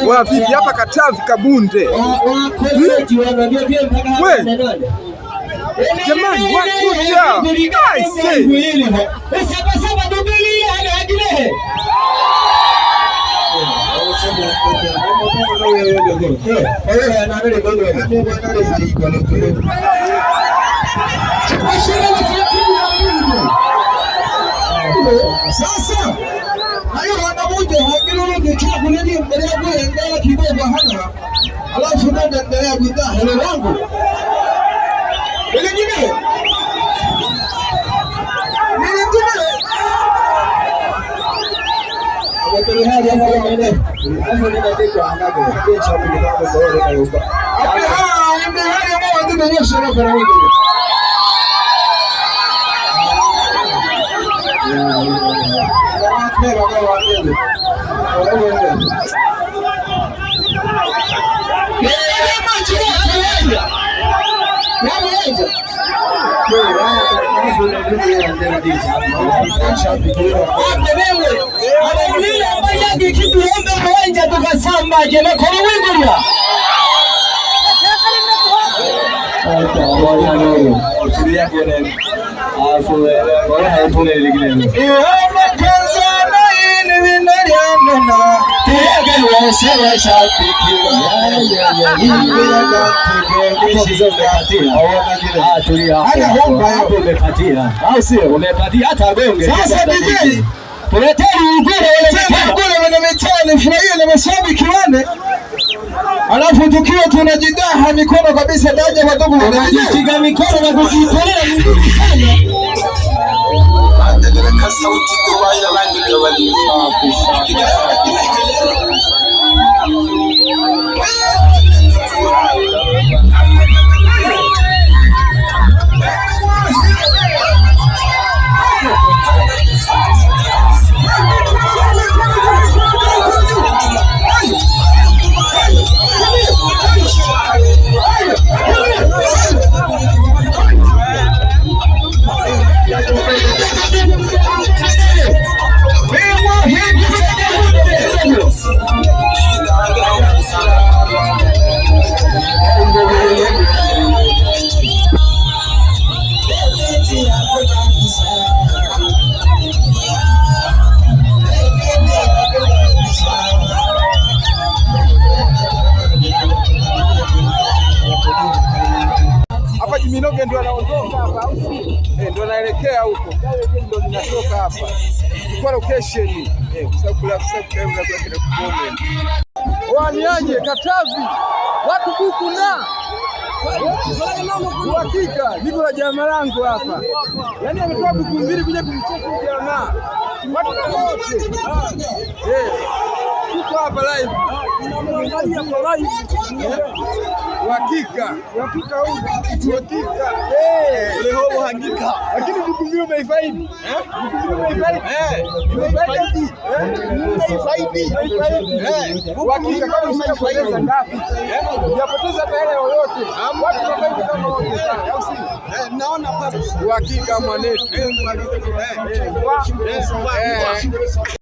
Wa vipi hapa Katavi Kabunde? We jamani, watuja sasa hayo wanamoja hakilo ndio kuna ndio mbele yako endelea kidogo hana alafu ndio endelea bidhaa hele wangu wengine wakati hali ya mambo yanaendelea hapo ninataka angaje kesho ndio kwa na yoga hapo ndio hali ya mambo ndio yashara kwa wingi umepatia hata gonge sasa DJ furahia na mashabiki wane, alafu tukiwa tunajidaha mikono kabisa daja wadogo wanajipiga mikono na kujitolea migumu sana. Minoge ndio anaondoka hapa au si? Ndio anaelekea huko. Ndio ninatoka hapa. Kwa location kwa sababu kula kamera kwa kile kuone. Waniaje Katavi? Watu buku na hakika niko na jamaa langu hapa. Yaani ametoa buku mbili kuja kumcheka jamaa. Watu wote. Tuko hapa live. Hakika leo hakika, lakini mkumbio umeifaidi hakika. Kama usipoteza ngapi unapoteza tayari yoyote, watu wanafaidi kama wote, au si? Naona hapa hakika mwanetu